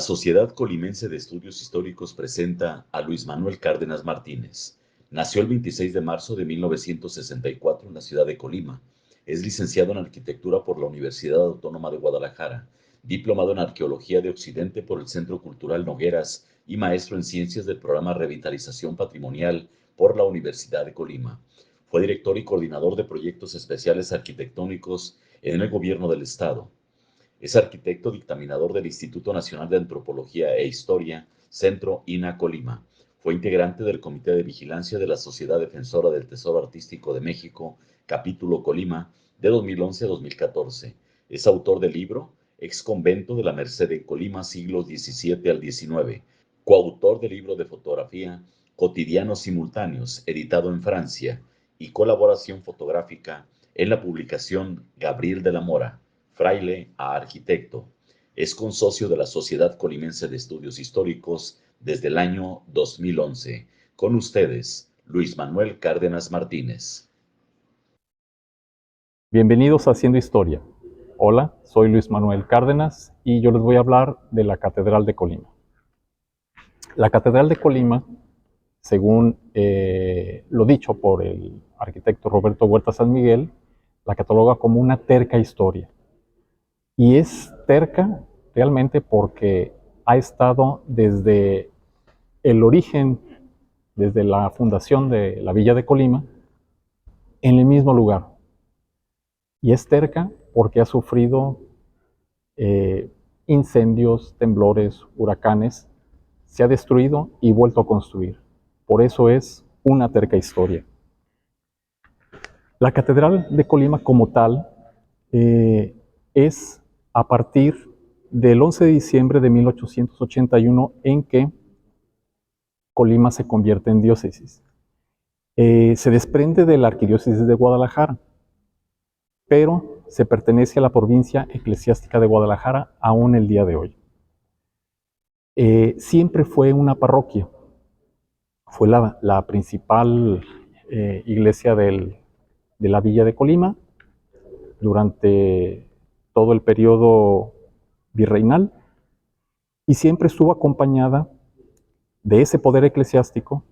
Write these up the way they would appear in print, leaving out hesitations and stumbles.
Sociedad Colimense de Estudios Históricos presenta a Luis Manuel Cárdenas Martínez. Nació el 26 de marzo de 1964 en la ciudad de Colima. Es licenciado en Arquitectura por la Universidad Autónoma de Guadalajara, diplomado en Arqueología de Occidente por el Centro Cultural Nogueras y maestro en Ciencias del Programa Revitalización Patrimonial por la Universidad de Colima. Fue director y coordinador de proyectos especiales arquitectónicos en el Gobierno del Estado. Es arquitecto dictaminador del Instituto Nacional de Antropología e Historia, Centro INA Colima. Fue integrante del Comité de Vigilancia de la Sociedad Defensora del Tesoro Artístico de México, Capítulo Colima, de 2011 a 2014. Es autor del libro Ex Convento de la Merced en Colima, siglos XVII al XIX. Coautor del libro de fotografía Cotidianos Simultáneos, editado en Francia, y colaboración fotográfica en la publicación Gabriel de la Mora, Fraile a Arquitecto. Es consocio de la Sociedad Colimense de Estudios Históricos desde el año 2011. Con ustedes, Luis Manuel Cárdenas Martínez. Bienvenidos a Haciendo Historia. Hola, soy Luis Manuel Cárdenas y yo les voy a hablar de la Catedral de Colima. La Catedral de Colima, según lo dicho por el arquitecto Roberto Huerta San Miguel, la cataloga como una terca historia. Y es terca realmente porque ha estado desde el origen, desde la fundación de la villa de Colima, en el mismo lugar. Y es terca porque ha sufrido incendios, temblores, huracanes, se ha destruido y vuelto a construir. Por eso es una terca historia. La Catedral de Colima como tal es a partir del 11 de diciembre de 1881 en que Colima se convierte en diócesis. Se desprende de la arquidiócesis de Guadalajara, pero se pertenece a la provincia eclesiástica de Guadalajara aún el día de hoy. Siempre fue una parroquia, fue la principal iglesia de la villa de Colima durante todo el periodo virreinal y siempre estuvo acompañada de ese poder eclesiástico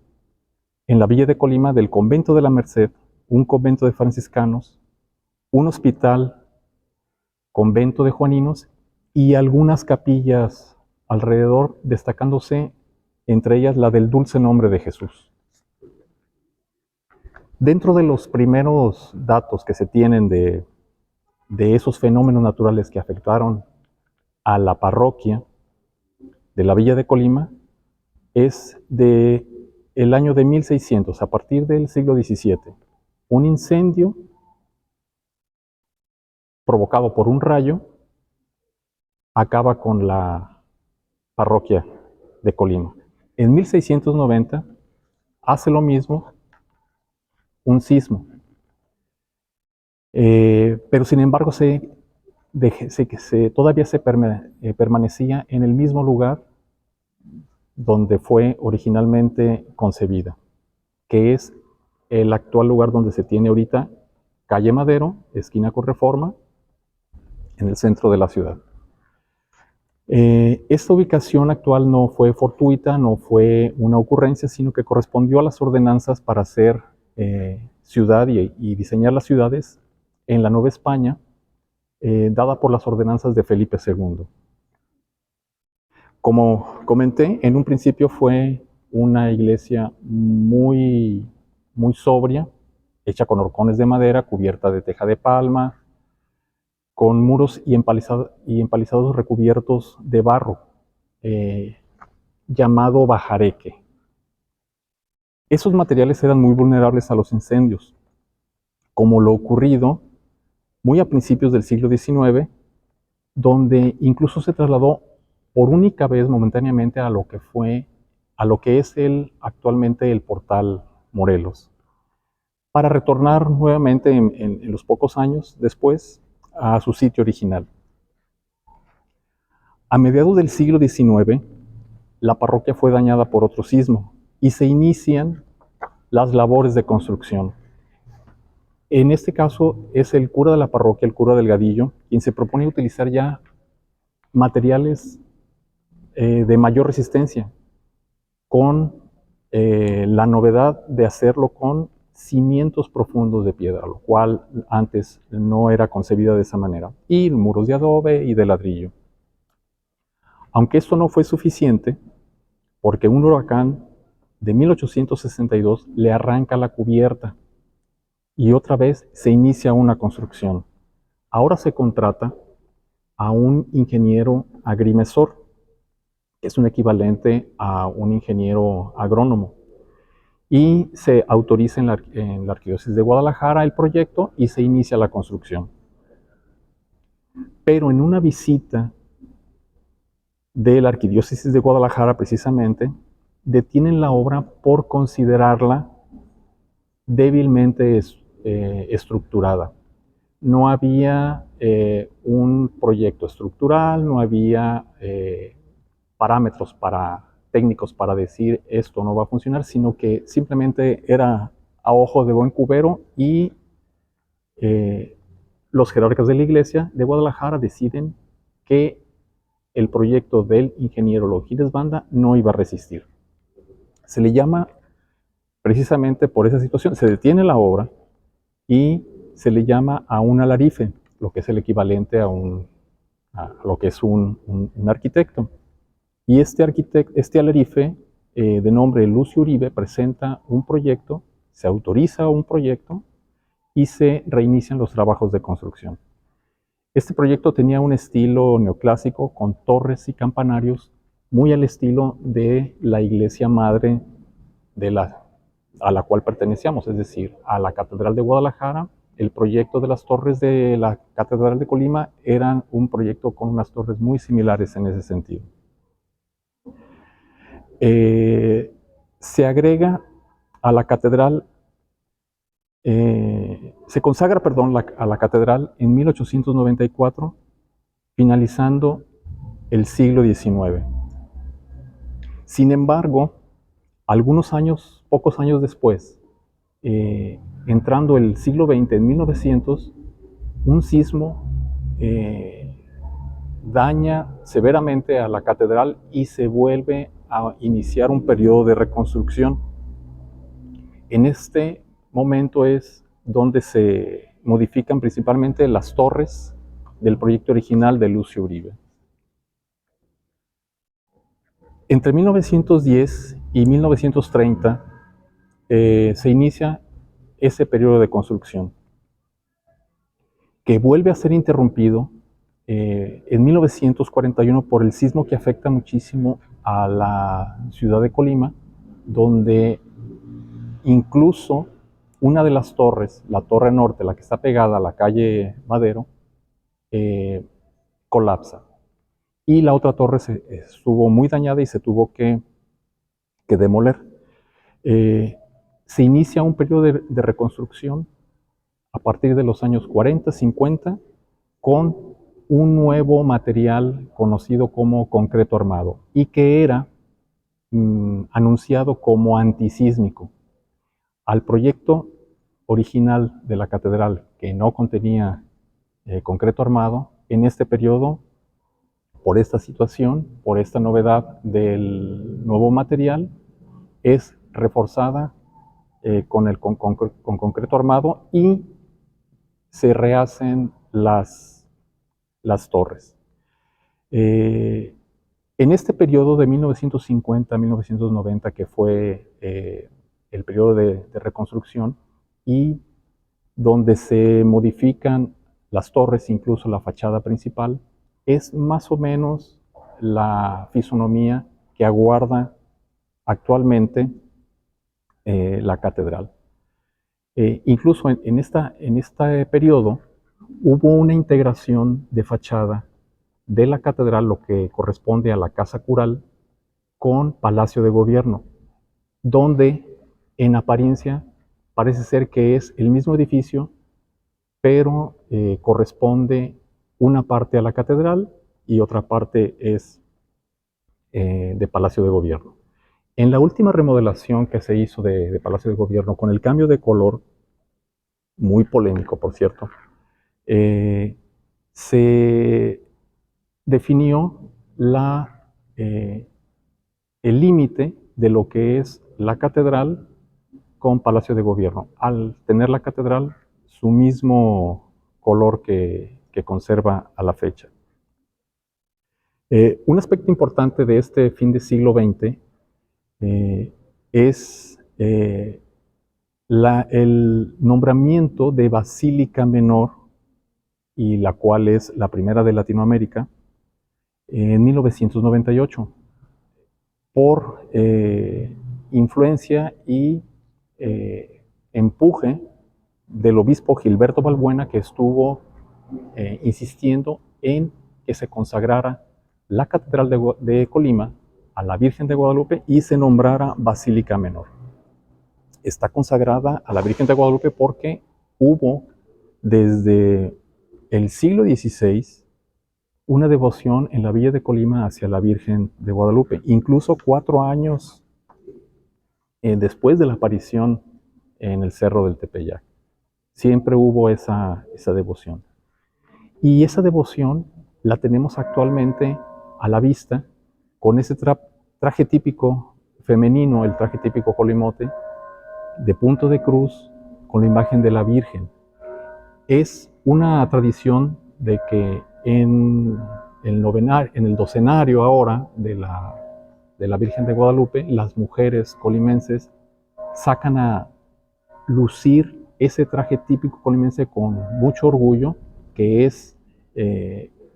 en la villa de Colima del convento de la Merced, un convento de franciscanos, un hospital, convento de juaninos y algunas capillas alrededor, destacándose entre ellas la del Dulce Nombre de Jesús. Dentro de los primeros datos que se tienen de esos fenómenos naturales que afectaron a la parroquia de la villa de Colima, es de el año de 1600, a partir del siglo XVII. Un incendio provocado por un rayo acaba con la parroquia de Colima. En 1690 hace lo mismo un sismo, pero sin embargo todavía se permanecía en el mismo lugar donde fue originalmente concebida, que es el actual lugar donde se tiene ahorita calle Madero, esquina con Reforma, en el centro de la ciudad. Esta ubicación actual no fue fortuita, no fue una ocurrencia, sino que correspondió a las ordenanzas para hacer ciudad y diseñar las ciudades en la Nueva España, dada por las ordenanzas de Felipe II. Como comenté, en un principio fue una iglesia muy sobria, hecha con horcones de madera, cubierta de teja de palma, con muros y empalizados recubiertos de barro, llamado bajareque. Esos materiales eran muy vulnerables a los incendios, como lo ocurrido muy a principios del siglo XIX, donde incluso se trasladó por única vez momentáneamente a lo que es actualmente el Portal Morelos, para retornar nuevamente en los pocos años después a su sitio original. A mediados del siglo XIX, la parroquia fue dañada por otro sismo y se inician las labores de construcción. En este caso es el cura de la parroquia, el cura Delgadillo, quien se propone utilizar ya materiales de mayor resistencia, con la novedad de hacerlo con cimientos profundos de piedra, lo cual antes no era concebida de esa manera, y muros de adobe y de ladrillo. Aunque esto no fue suficiente, porque un huracán de 1862 le arranca la cubierta y otra vez se inicia una construcción. Ahora se contrata a un ingeniero agrimensor, que es un equivalente a un ingeniero agrónomo, y se autoriza en la Arquidiócesis de Guadalajara el proyecto y se inicia la construcción. Pero en una visita de la Arquidiócesis de Guadalajara, precisamente, detienen la obra por considerarla débilmente estructurada. No había un proyecto estructural, no había parámetros técnicos para decir esto no va a funcionar, sino que simplemente era a ojo de buen cubero y los jerarcas de la Iglesia de Guadalajara deciden que el proyecto del ingeniero Longines Banda no iba a resistir. Se le llama, precisamente por esa situación, se detiene la obra y se le llama a un alarife, lo que es el equivalente a lo que es un arquitecto. Y este alarife, de nombre Lucio Uribe, presenta un proyecto, se autoriza un proyecto y se reinician los trabajos de construcción. Este proyecto tenía un estilo neoclásico con torres y campanarios muy al estilo de la iglesia madre a la cual pertenecíamos, es decir, a la Catedral de Guadalajara. El proyecto de las torres de la Catedral de Colima eran un proyecto con unas torres muy similares en ese sentido. Se agrega a la catedral, se consagra, a la catedral en 1894, finalizando el siglo XIX. Sin embargo, pocos años después, entrando el siglo XX, en 1900, un sismo daña severamente a la catedral y se vuelve a iniciar un periodo de reconstrucción. En este momento es donde se modifican principalmente las torres del proyecto original de Lucio Uribe. Entre 1910 y 1930 se inicia ese periodo de construcción, que vuelve a ser interrumpido en 1941 por el sismo que afecta muchísimo a la ciudad de Colima, donde incluso una de las torres, la torre norte, la que está pegada a la calle Madero, colapsa. Y la otra torre estuvo muy dañada y se tuvo que demoler. Se inicia un periodo de reconstrucción a partir de los años 40, 50, con un nuevo material conocido como concreto armado y que era anunciado como antisísmico. Al proyecto original de la catedral, que no contenía concreto armado, en este periodo, por esta situación, por esta novedad del nuevo material, es reforzada con concreto armado y se rehacen las torres. En este periodo de 1950 a 1990, que fue el periodo de reconstrucción y donde se modifican las torres, incluso la fachada principal, es más o menos la fisonomía que aguarda actualmente la catedral. Incluso en este periodo hubo una integración de fachada de la catedral, lo que corresponde a la Casa Cural, con Palacio de Gobierno, donde en apariencia parece ser que es el mismo edificio, pero corresponde una parte a la catedral y otra parte es de Palacio de Gobierno. En la última remodelación que se hizo de Palacio de Gobierno, con el cambio de color, muy polémico por cierto, se definió la el límite de lo que es la catedral con Palacio de Gobierno, al tener la catedral su mismo color que conserva a la fecha. Un aspecto importante de este fin de siglo XX es el nombramiento de Basílica Menor, y la cual es la primera de Latinoamérica, en 1998, por influencia y empuje del obispo Gilberto Balbuena, que estuvo insistiendo en que se consagrara la Catedral de Colima a la Virgen de Guadalupe y se nombrara Basílica Menor. Está consagrada a la Virgen de Guadalupe porque hubo desde el siglo XVI una devoción en la Villa de Colima hacia la Virgen de Guadalupe. Incluso 4 años después de la aparición en el Cerro del Tepeyac, siempre hubo esa devoción. Y esa devoción la tenemos actualmente a la vista con ese traje típico femenino, el traje típico colimote, de punto de cruz, con la imagen de la Virgen. Es una tradición de que en el docenario ahora de la Virgen de Guadalupe, las mujeres colimenses sacan a lucir ese traje típico colimense con mucho orgullo, que es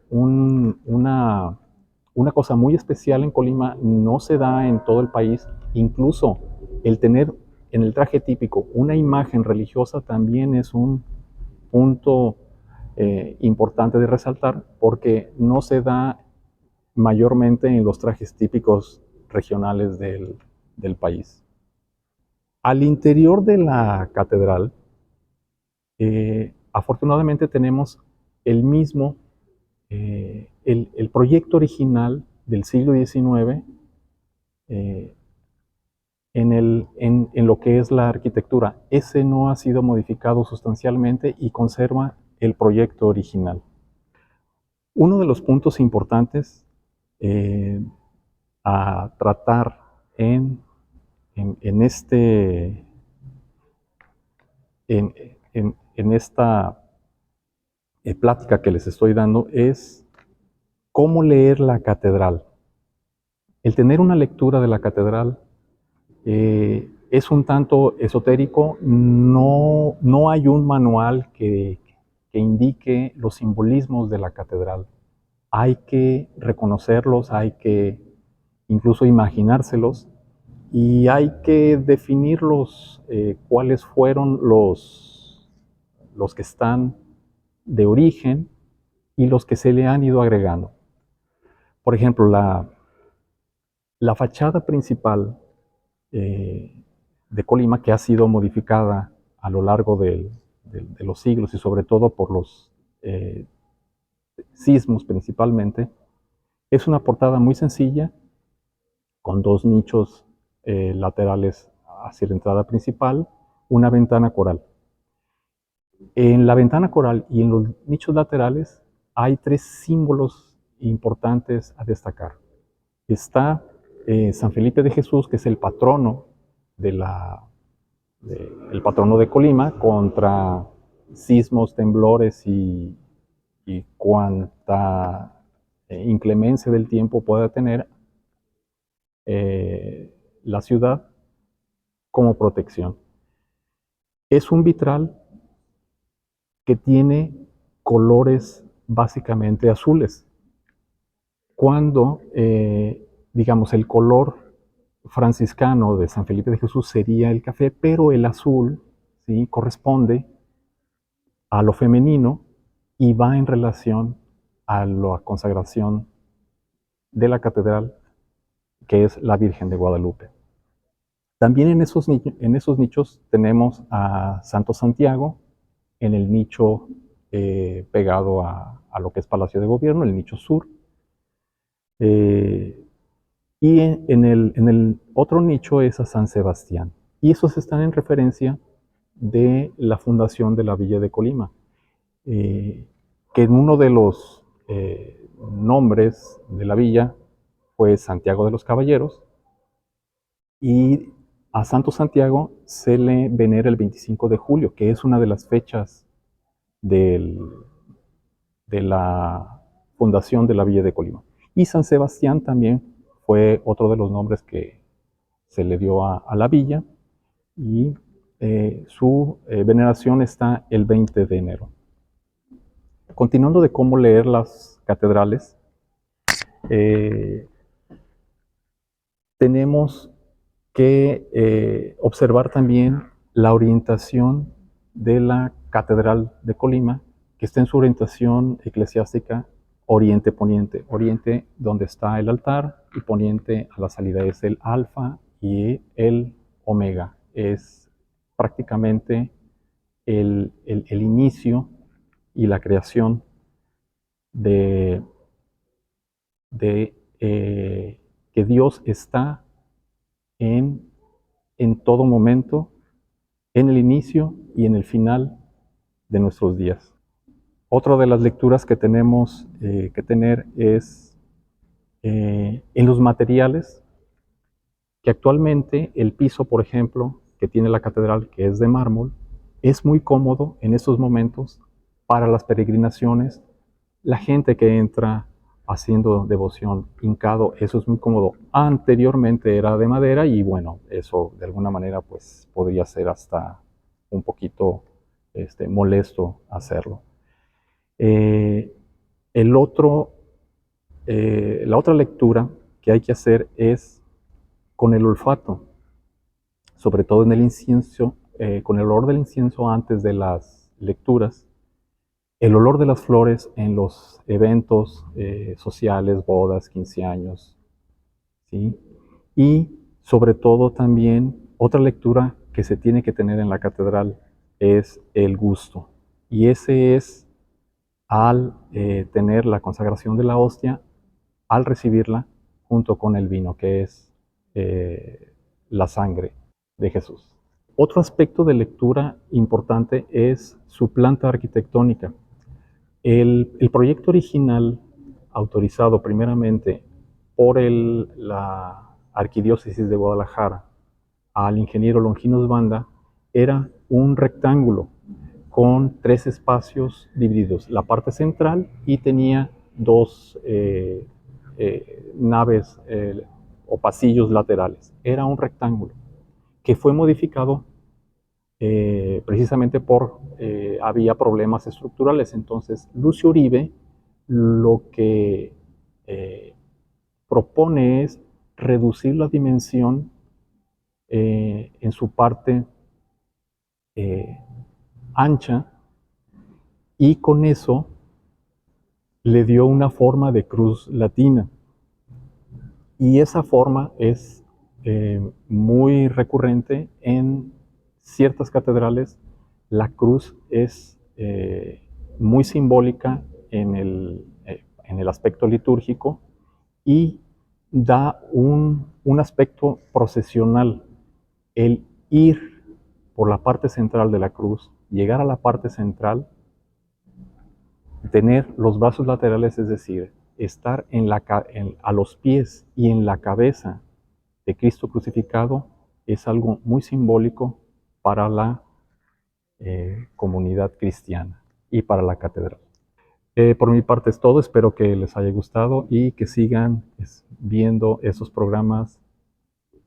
una cosa muy especial en Colima, no se da en todo el país. Incluso el tener en el traje típico una imagen religiosa también es un punto importante de resaltar, porque no se da mayormente en los trajes típicos regionales del país. Al interior de la catedral, afortunadamente tenemos el mismo, el proyecto original del siglo XIX en lo que es la arquitectura. Ese no ha sido modificado sustancialmente y conserva el proyecto original. Uno de los puntos importantes a tratar en esta plática que les estoy dando es cómo leer la catedral. El tener una lectura de la catedral es un tanto esotérico. No hay un manual que indique los simbolismos de la catedral. Hay que reconocerlos, hay que incluso imaginárselos, y hay que definirlos, cuáles fueron los que están de origen y los que se le han ido agregando. Por ejemplo, la fachada principal de Colima, que ha sido modificada a lo largo de los siglos y sobre todo por los sismos principalmente, es una portada muy sencilla, con 2 nichos laterales hacia la entrada principal, una ventana coral. En la ventana coral y en los nichos laterales hay 3 símbolos importantes a destacar. Está San Felipe de Jesús, que es el patrono el patrono de Colima contra sismos, temblores y cuanta inclemencia del tiempo pueda tener la ciudad como protección. Es un vitral que tiene colores básicamente azules, cuando digamos el color franciscano de San Felipe de Jesús sería el café, pero el azul, ¿sí?, corresponde a lo femenino y va en relación a la consagración de la catedral, que es la Virgen de Guadalupe. También en esos nichos tenemos a Santo Santiago, en el nicho pegado a lo que es Palacio de Gobierno, el nicho sur. Y en el otro nicho es a San Sebastián. Y esos están en referencia de la fundación de la Villa de Colima, que en uno de los nombres de la villa fue Santiago de los Caballeros, y a Santo Santiago se le venera el 25 de julio, que es una de las fechas de la fundación de la Villa de Colima. Y San Sebastián también fue otro de los nombres que se le dio a la villa, y su veneración está el 20 de enero. Continuando de cómo leer las catedrales, tenemos que observar también la orientación de la Catedral de Colima, que está en su orientación eclesiástica oriente-poniente. Oriente donde está el altar, y poniente a la salida es el alfa y el omega. Es prácticamente el inicio y la creación de que Dios está en todo momento, en el inicio y en el final de nuestros días. Otra de las lecturas que tenemos que tener es en los materiales, que actualmente el piso, por ejemplo, que tiene la catedral, que es de mármol, es muy cómodo en estos momentos para las peregrinaciones. La gente que entra haciendo devoción hincado, eso es muy cómodo. Anteriormente era de madera, y bueno, eso de alguna manera pues podría ser hasta un poquito molesto hacerlo. La otra lectura que hay que hacer es con el olfato, sobre todo en el incienso, con el olor del incienso antes de las lecturas, el olor de las flores en los eventos sociales, bodas, 15 años, ¿sí? Y sobre todo también otra lectura que se tiene que tener en la catedral es el gusto. Y ese es al tener la consagración de la hostia, al recibirla junto con el vino, que es la sangre de Jesús. Otro aspecto de lectura importante es su planta arquitectónica. El proyecto original, autorizado primeramente por la Arquidiócesis de Guadalajara al ingeniero Longinos Banda, era un rectángulo con 3 espacios divididos, la parte central, y tenía 2 naves o pasillos laterales. Era un rectángulo que fue modificado precisamente había problemas estructurales. Entonces, Lucio Uribe lo que propone es reducir la dimensión en su parte ancha, y con eso le dio una forma de cruz latina. Y esa forma es muy recurrente en ciertas catedrales. La cruz es muy simbólica en el aspecto litúrgico, y da un aspecto procesional. El ir por la parte central de la cruz, llegar a la parte central, tener los brazos laterales, es decir, estar a los pies y en la cabeza de Cristo crucificado, es algo muy simbólico para la comunidad cristiana y para la catedral. Por mi parte es todo, espero que les haya gustado y que sigan viendo esos programas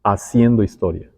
Haciendo Historia.